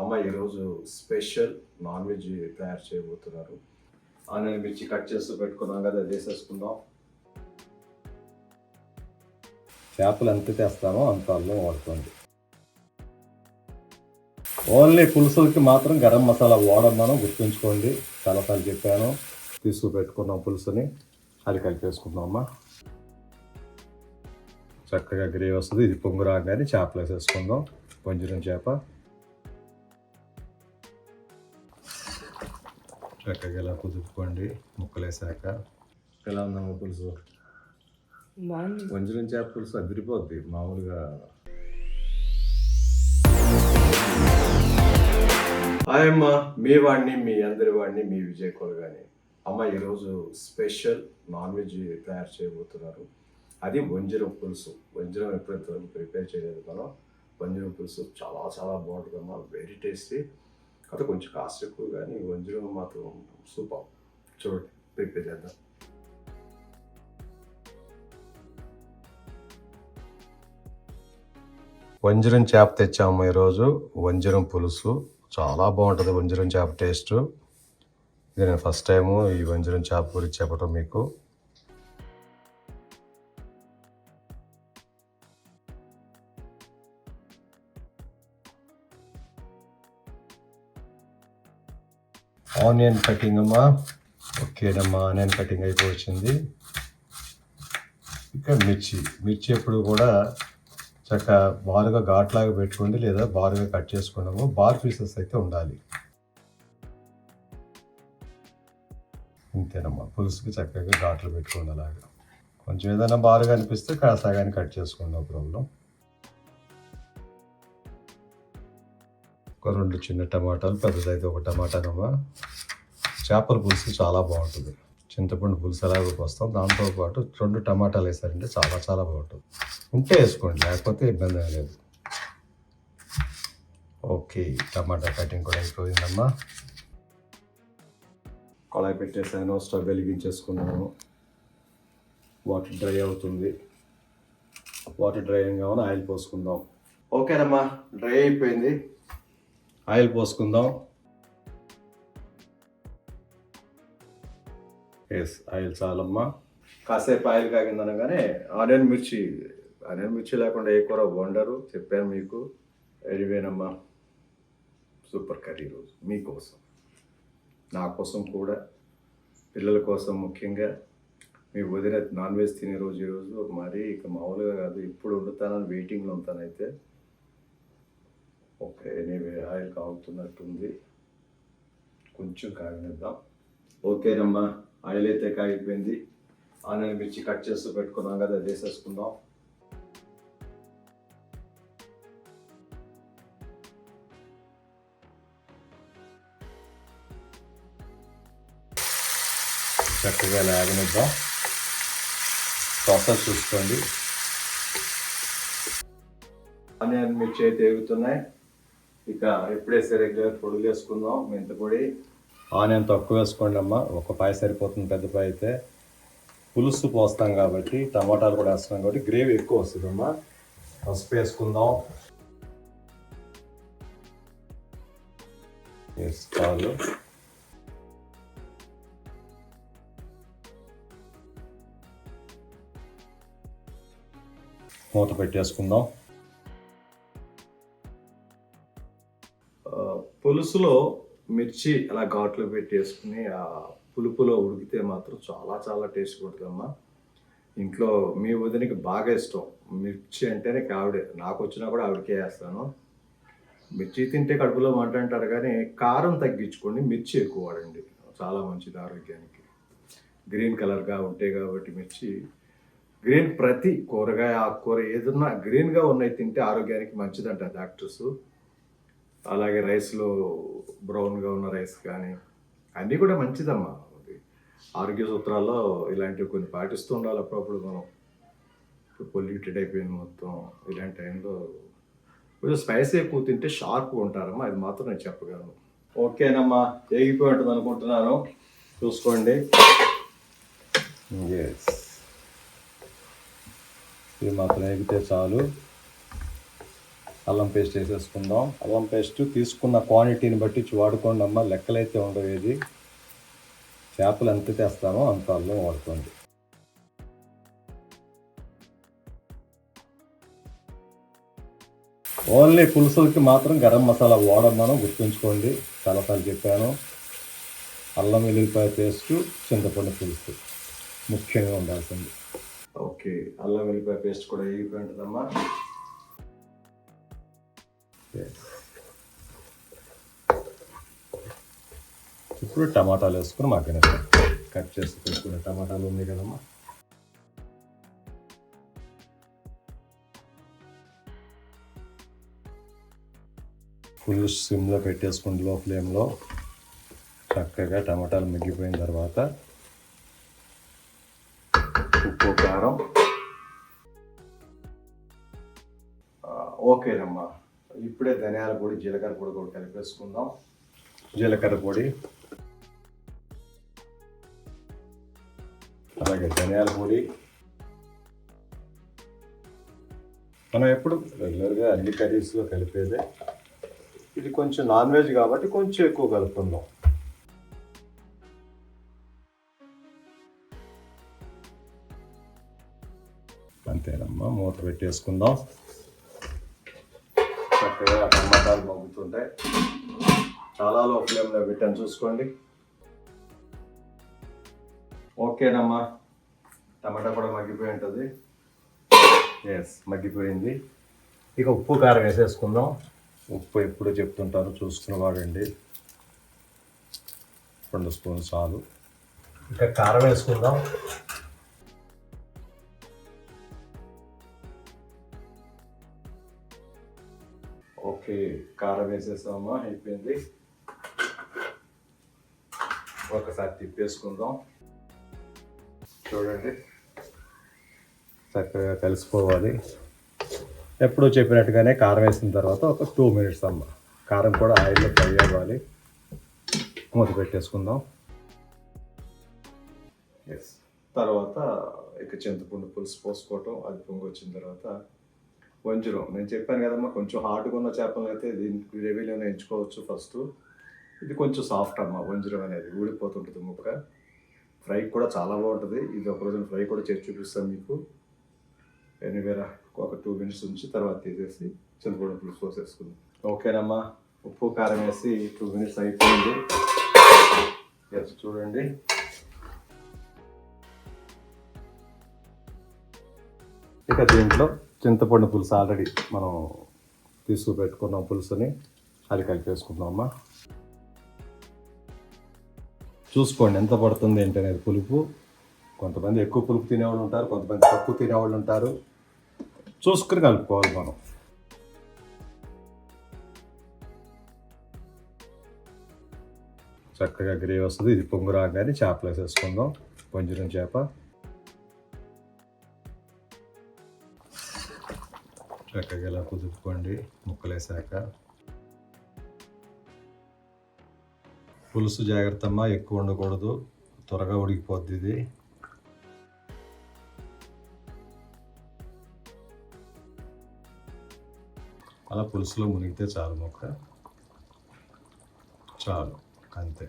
అమ్మ ఈరోజు special non veg తయారు చేయబోతున్నారు. ఆనియన్ మిర్చి కట్ చేస్తూ పెట్టుకున్నాం కదా, వేసేసుకుందాం. చేపలు ఎంత తెస్తామో అంత అల్లం వాడుకోండి. ఓన్లీ పులుసులకి మాత్రం గరం మసాలా వాడమని గుర్తుంచుకోండి. చాలాసార్లు చెప్పాను. తీసుకు పెట్టుకున్నాం పులుసుని, అది కలిపేసుకుందామమ్మా. చక్కగా గ్రేవీ వస్తుంది. ఇది పొంగు రాగానే చేపలు వేసేసుకుందాం. వంజరం చేప చక్కగా ఇలా కుదుపుకోండి. ముక్కలు వేసాక ఎలా ఉందమ్మా పులుసు? వంజరం చేప పులుసు అదిరిపోద్ది మామూలుగా. హాయ్ అమ్మ, మీ వాడిని, మీ అందరి వాడిని, మీ విజయ్ కొలగాని. అమ్మ ఈరోజు స్పెషల్ నాన్ వెజ్ తయారు చేయబోతున్నారు. అది వంజరం పులుసు. వంజరం ఎప్పుడైతే ప్రిపేర్ చేయలేదు మనం. వంజరం పులుసు చాలా చాలా బాగుంటుందమ్మా, వెరీ టేస్టీ. అది కొంచెం కాస్ట్ ఎక్కువ, కానీ వంజరం మాత్రం సూపర్. చూడండి, ప్రిపేర్ చేద్దాం. వంజరం చేప తెచ్చాము ఈరోజు. వంజరం పులుసు చాలా బాగుంటుంది. వంజరం చేప టేస్ట్ ఇది నేను ఫస్ట్ టైము ఈ వంజరం చేప గురించి చెప్పడం మీకు. ఆనియన్ కటింగ్ అమ్మా. ఓకేనమ్మా, ఆనియన్ కటింగ్ అయిపోయింది. ఇంకా మిర్చి ఎప్పుడు కూడా చక్కగా బారుగా ఘాట్లాగా పెట్టుకోండి, లేదా బారుగా కట్ చేసుకున్నాము. బార్ పీసెస్ అయితే ఉండాలి. ఇంతేనమ్మా, పులుసుకి చక్కగా ఘాట్లు పెట్టుకోండి. అలాగా కొంచెం ఏదైనా బారుగా అనిపిస్తే కాసాగాని కట్ చేసుకోండి, నో ప్రాబ్లం. ఒక 2 చిన్న టమాటాలు, పెద్దదైతే ఒక టమాటానమ్మా. చేపల పులుసు చాలా బాగుంటుంది. చింతపండు పులుసు ఎలాగో వస్తాం, దాంతోపాటు 2 టమాటాలు వేసారంటే చాలా చాలా బాగుంటుంది. ఉంటే వేసుకోండి, లేకపోతే ఇబ్బంది లేదు. ఓకే, టమాటా కటింగ్ కూడా అయిపోయిందమ్మా. కళాయి పెట్టేసాను, స్టవ్ వెలిగించేసుకున్నాను. వాటర్ డ్రై అవుతుంది. వాటర్ డ్రై కావాలి, ఆయిల్ పోసుకుందాం. ఓకేనమ్మా, డ్రై అయిపోయింది. ఆయిల్ పోసుకుందాం. ఎస్, ఆయిల్ చాలమ్మా. కాసేపు ఆయిల్ కాగిందనగానే ఆనియన్ మిర్చి లేకుండా ఏ కూర వండరు, చెప్పాను మీకు. ఎడివేనమ్మా, సూపర్ కర్రీ రోజు మీకోసం, నా కోసం కూడా, పిల్లల కోసం ముఖ్యంగా. మీ వదిన నాన్ వెజ్ తినే రోజు ఈరోజు మరీ ఇక మామూలుగా కాదు. ఇప్పుడు వండుతానని వెయిటింగ్లో ఉంటానైతే. ఓకే, ఎనీవే ఆయిల్ కాగుతున్నట్టుంది, కొంచెం కాగనిద్దాం. ఓకేనమ్మా, ఆయిల్ అయితే కాగిపోయింది. ఆనియన్ మిర్చి కట్ చేస్తూ పెట్టుకున్నాం కదా, వేసేసుకుందాం. చక్కగా లాగనిద్దాం. ప్రాసెస్ చూసుకోండి. ఆనియన్ మిర్చి అయితే ఎగుతున్నాయి. ఇక ఎప్పుడేసే రెగ్యులర్ పొడులు వేసుకుందాం. మెంతిపొడి, ఆనియన్ తక్కువ వేసుకోండి అమ్మ, ఒక పాయ సరిపోతుంది. పెద్ద పాయ అయితే పులుసు పోస్తాం కాబట్టి, టమాటాలు కూడా వేస్తున్నాం కాబట్టి గ్రేవీ ఎక్కువ వస్తుంది అమ్మా. పసుపు వేసుకుందాం. చాలు. మూత పెట్టేసుకుందాం. పులుసులో మిర్చి అలా ఘాట్లు పెట్టేసుకుని ఆ పులుపులో ఉడికితే మాత్రం చాలా చాలా టేస్ట్ కొడుతుందమ్మా. ఇంట్లో మీ వదినకి బాగా ఇష్టం మిర్చి అంటేనే. ఆవిడే, నాకు వచ్చినా కూడా ఆవిడకే వేస్తాను. మిర్చి తింటే కడుపులో మంట అంటారు, కానీ కారం తగ్గించుకోండి, మిర్చి ఎక్కువ వాడండి, చాలా మంచిది ఆరోగ్యానికి. గ్రీన్ కలర్గా ఉంటాయి కాబట్టి మిర్చి. గ్రీన్ ప్రతి కూరగాయ, ఆకుకూర ఏదన్నా గ్రీన్గా ఉన్నాయి తింటే ఆరోగ్యానికి మంచిదంట డాక్టర్స్. అలాగే రైస్లో బ్రౌన్గా ఉన్న రైస్ కానీ అన్నీ కూడా మంచిదమ్మా. ఆరోగ్య సూత్రాల్లో ఇలాంటివి కొన్ని పాటిస్తూ ఉండాలి అప్పుడప్పుడు మనం. ఇప్పుడు పొల్యూటెడ్ అయిపోయింది మొత్తం. ఇలాంటి టైంలో కొంచెం స్పైసీ ఎక్కువ తింటే షార్ప్గా ఉంటారమ్మా, అది మాత్రం నేను చెప్పగలను. ఓకేనమ్మా, ఏగిపోయి ఉంటుంది అనుకుంటున్నాను, చూసుకోండి. ఎస్, ఇది మాత్రం ఎగితే చాలు. అల్లం పేస్ట్ వేసేసుకుందాం. అల్లం పేస్ట్ తీసుకున్న క్వాంటిటీని బట్టి వాడుకోండి అమ్మ, లెక్కలైతే ఉండవు. ఏది చేపలు ఎంత తెస్తామో అంత అల్లం వాడుకోండి. ఓన్లీ పులుసులకి మాత్రం గరం మసాలా వాడమని గుర్తుంచుకోండి, చాలాసార్లు చెప్పాను. అల్లం వెల్లుల్లిపాయ పేస్ట్, చింతపండు పులుసు ముఖ్యంగా ఉండాల్సింది. ఓకే, అల్లం వెల్లుల్లిపాయ పేస్ట్ కూడా వేగిపోయి ఉంటుందమ్మా. ఇప్పుడు టమాటాలు వేసుకుని మగ్గనిద్దాం. కట్ చేసి పెట్టుకునే టమాటాలు ఉన్నాయి కదమ్మా. ఫుల్ సిమ్లో పెట్టేసుకుని లో ఫ్లేమ్లో చక్కగా టమాటాలు మగ్గిపోయిన తర్వాత ఉప్పు, కారం. ఓకేనమ్మా, ఇప్పుడే ధనియాల పొడి, జీలకర్ర పొడి కూడా కలిపేసుకుందాం. జీలకర్ర పొడి, అలాగే ధనియాల పొడి. మనం ఎప్పుడు రెగ్యులర్గా అన్ని కర్రీస్లో కలిపేదే, ఇది కొంచెం నాన్ వెజ్ కాబట్టి కొంచెం ఎక్కువ కలుపుకుందాం. అంతేనమ్మా, మూత పెట్టేసుకుందాం. చక్కగా టమాటాలు మగ్గుతుంటాయి. చాలా లో ఫ్లేమ్లో పెట్టాను, చూసుకోండి. ఓకేనమ్మా, టమాటా కూడా మగ్గిపోయి ఉంటుంది. ఎస్, మగ్గిపోయింది. ఇక ఉప్పు, కారం వేసేసుకుందాం. ఉప్పు ఎప్పుడు చెప్తుంటారు, చూసుకుని వాడండి. 2 స్పూన్లు చాలు. ఇక కారం వేసుకుందాం. ఓకే, కారం వేసేసామా, అయిపోయింది. ఒకసారి తిప్పేసుకుందాం. చూడండి, చక్కగా కలిసిపోవాలి. ఎప్పుడూ చెప్పినట్టుగానే కారం వేసిన తర్వాత ఒక 2 మినిట్స్ అమ్మ. కారం కూడా ఆయిల్లో ఫ్రై అవ్వాలి. మూత పెట్టేసుకుందాం. ఎస్, తర్వాత ఇక చింతపండు పులుసు పోసుకోవటం. అది పొంగి వచ్చిన తర్వాత వంజరం. నేను చెప్పాను కదమ్మా, కొంచెం హార్డ్గా ఉన్న చేపలను అయితే దీనికి గ్రేవీలోనే ఎంచుకోవచ్చు ఫస్ట్. ఇది కొంచెం సాఫ్ట్ అమ్మ, వంజరం అనేది ఊడిపోతుంటుంది ముక్క. ఫ్రై కూడా చాలా బాగుంటుంది. ఇది ఒక రోజున ఫ్రై కూడా చేసి చూపిస్తాను మీకు. ఎనీవేరా, ఒక 2 మినిట్స్ ఉంచి తర్వాత తీసేసి చింతపండు పులుసు పోసేసుకుందాం. ఓకేనమ్మా, ఉప్పు, కారం వేసి 2 మినిట్స్ అయిపోయింది. ఎస్, చూడండి. ఇక దీంట్లో చింతపండు పులుసు ఆల్రెడీ మనం తీసుకుపెట్టుకున్నాం పులుసుని, అది కలిపేసుకుందామమ్మా. చూసుకోండి ఎంత పడుతుంది ఏంటనేది పులుపు. కొంతమంది ఎక్కువ పులుపు తినేవాళ్ళు ఉంటారు, కొంతమంది తక్కువ తినేవాళ్ళు ఉంటారు. చూసుకుని కలుపుకోవాలి మనం. చక్కగా గ్రేవీ వస్తుంది. ఇది పొంగు రాగానే చేపలు వేసేసుకుందాం. వంజరం చేప చక్కగా ఇలా కుదుపుకోండి ముక్కలు వేసాక. పులుసు జాగ్రత్త అమ్మా, ఎక్కువ ఉండకూడదు, త్వరగా ఉడికిపోద్ది ఇది. అలా పులుసులో మునిగితే చాలు ముక్క, చాలు, అంతే.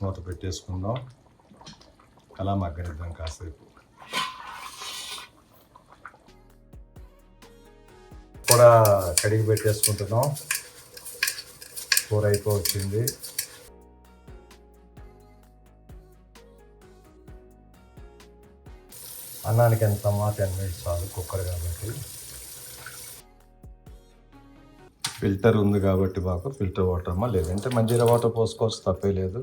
మూత పెట్టేసుకుందాం. అలా మగ్గనిద్దాం కాసేపు. కూడా కడిగి పెట్టేసుకుంటున్నాం. కూర అయిపోవచ్చింది. అన్నానికి ఎంతమ్మా, 10 మినిట్స్ చాలు, కుక్కర్ కాబట్టి. ఫిల్టర్ ఉంది కాబట్టి మాకు ఫిల్టర్ వాటర్ అమ్మా, లేదంటే మంజీరా వాటర్ పోసుకోవచ్చు, తప్పే లేదు.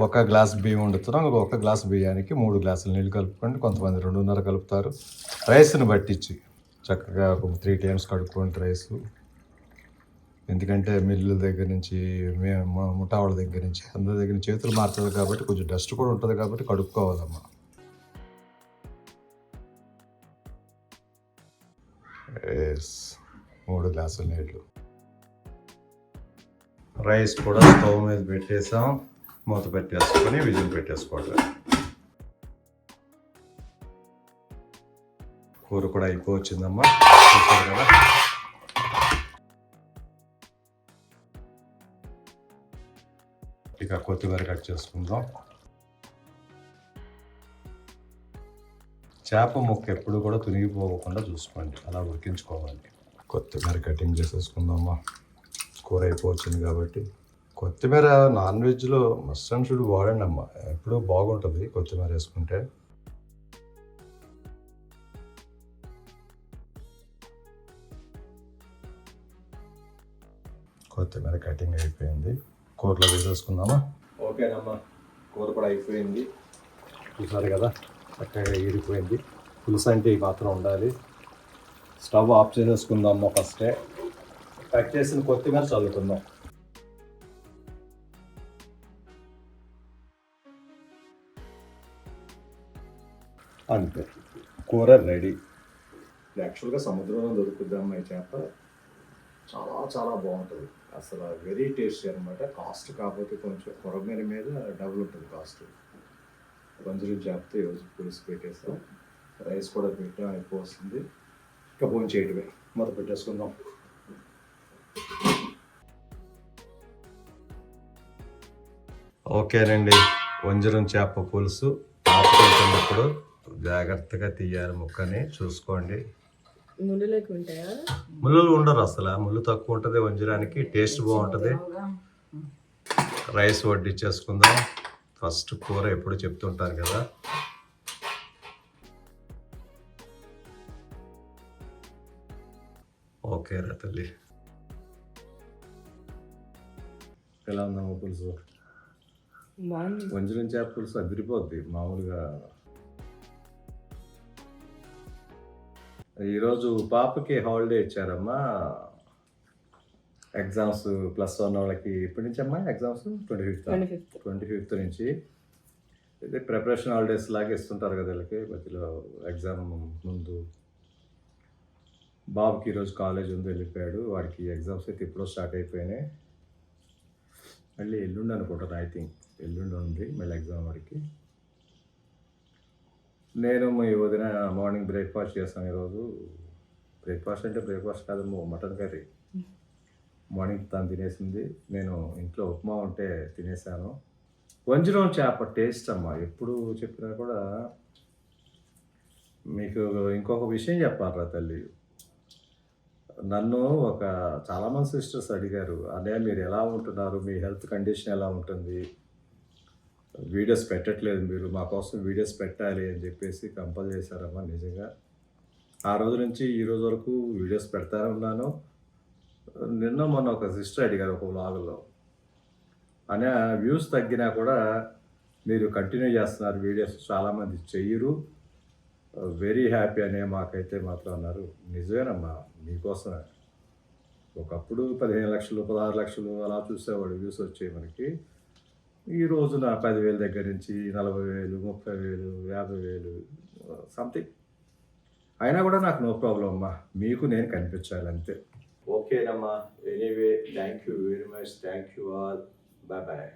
1 గ్లాస్ బియ్యం వండుతున్నాం, 1 గ్లాస్ బియ్యానికి 3 గ్లాసులు నీళ్ళు కలుపుకోండి. కొంతమంది 2.5 కలుపుతారు. రైస్ని పట్టించి చక్కగా ఒక 3 టైమ్స్ కడుక్కోండి రైసు. ఎందుకంటే మిల్లుల దగ్గర నుంచి, ముఠావాళ్ళ దగ్గర నుంచి, అందరి దగ్గర నుంచి చేతులు మారుతుంది కాబట్టి కొంచెం డస్ట్ కూడా ఉంటుంది కాబట్టి కడుక్కోవాలమ్మా. 3 గ్లాసుల నీళ్ళు. రైస్ కూడా స్టవ్ మీద పెట్టేసాం. మూత పెట్టేసుకొని విజిల్ పెట్టేసుకోవటం. కూర కూడా అయిపోవచ్చిందమ్మా. చూసారు కదా. ఇక కొత్తిమీర కట్ చేసుకుందాం. చేప ముక్క ఎప్పుడు కూడా తునిగిపోకుండా చూసుకోండి, అలా ఉడికించుకోవాలి. కొత్తిమీర కటింగ్ చేసేసుకుందామా, కూర అయిపోతుంది కాబట్టి. కొత్తిమీర నాన్ వెజ్లో మస్ట్ అండ్ షుడ్ వాడండి అమ్మ, ఎప్పుడూ బాగుంటుంది కొత్తిమీర వేసుకుంటే. కొత్తిమీర కటింగ్ అయిపోయింది, కూరలో వేసేసుకుందామా. ఓకేనమ్మా, కూర కూడా అయిపోయింది. చూసారు కదా చక్కగా ఈడిపోయింది. పులుసు అంటే ఈ మాత్రం ఉండాలి. స్టవ్ ఆఫ్ చేసేసుకుందాము. ఫస్టే కట్ చేసిన కొత్తిమీర చల్లుకుందాం. అంతే, కూర రెడీ. యాక్చువల్గా సముద్రంలో దొరుకుద్దాం ఈ చేప, చాలా చాలా బాగుంటుంది అసలు, వెరీ టేస్టీ అనమాట. కాస్ట్ కాకపోతే కొంచెం కొరమీర మీద డబుల్ ఉంటుంది కాస్ట్. వంజరం చేపతో ఈరోజు పులుసు పెట్టేస్తాం, రైస్ కూడా పెట్టాం, అయిపోతుంది. ఇంకా భోజనం చేయడమే, మొదలు పెట్టేసుకుందాం. ఓకేనండి, వంజరం చేప పులుసు ఆపుకుంటున్నప్పుడు జాగ్రత్తగా తీయాలి ముక్కని, చూసుకోండి. ముళ్ళు ఉండరు అసలు, ముళ్ళు తక్కువ ఉంటుంది వంజరానికి, టేస్ట్ బాగుంటుంది. రైస్ వడ్డిచ్చేసుకుందాం. ఫస్ట్ కూర ఎప్పుడు చెప్తుంటారు కదా. ఓకే రా తల్లి, ఎలా ఉందమ్మా పులుసు? వంజరం చేప పులుసు అదిరిపోద్ది మామూలుగా. ఈరోజు పాపకి హాలిడే ఇచ్చారమ్మా, ఎగ్జామ్స్ +1 వాళ్ళకి. ఎప్పటి నుంచి అమ్మా ఎగ్జామ్స్? 25th నుంచి. ఇది ప్రిపరేషన్ హాలిడేస్ లాగా ఇస్తుంటారు కదా వీళ్ళకి, మధ్యలో ఎగ్జామ్ ముందు. బాబుకి ఈరోజు కాలేజ్ ఉంది, వెళ్ళిపోయాడు. వాడికి ఎగ్జామ్స్ అయితే ఎప్పుడో స్టార్ట్ అయిపోయినాయి. మళ్ళీ ఎల్లుండి అనుకుంటాను, ఐ థింక్ ఎల్లుండి ఉంది మళ్ళీ ఎగ్జామ్ వాడికి. నేను మీ వదిన మార్నింగ్ బ్రేక్ఫాస్ట్ చేస్తాను ఈరోజు. బ్రేక్ఫాస్ట్ అంటే బ్రేక్ఫాస్ట్ కాదమ్మో, మటన్ కర్రీ. మార్నింగ్ తను తినేసింది, నేను ఇంట్లో ఉప్మా ఉంటే తినేసాను. వంజరం చేప టేస్ట్ అమ్మ, ఎప్పుడు చెప్పినా కూడా. మీకు ఇంకొక విషయం చెప్పాలరా తల్లి, నన్ను చాలామంది సిస్టర్స్ అడిగారు, అదే మీరు ఎలా ఉంటున్నారు, మీ హెల్త్ కండిషన్ ఎలా ఉంటుంది, వీడియోస్ పెట్టట్లేదు మీరు, మా కోసం వీడియోస్ పెట్టాలి అని చెప్పేసి కంపల్ చేశారమ్మా. నిజంగా ఆ రోజు నుంచి ఈ రోజు వరకు వీడియోస్ పెడతానే ఉన్నాను. నిన్న మొన్న ఒక సిస్టర్ అడిగారు ఒక వ్లాగ్లో, అనే వ్యూస్ తగ్గినా కూడా మీరు కంటిన్యూ చేస్తున్నారు వీడియోస్, చాలామంది చెయ్యరు, వెరీ హ్యాపీ అనే మాకైతే మాత్రం అన్నారు. నిజమేనమ్మా, మీకోసమే. ఒకప్పుడు 15 లక్షలు 16 లక్షలు అలా చూసేవాడు వ్యూస్ వచ్చాయి మనకి. ఈ రోజున 10,000 దగ్గర నుంచి 40,000, 30,000, 50,000 సంథింగ్. అయినా కూడా నాకు నో ప్రాబ్లం అమ్మా, మీకు నేను కనిపించాలి అంతే. ఓకేనమ్మా, anyway thank you very much, thank you all, bye bye.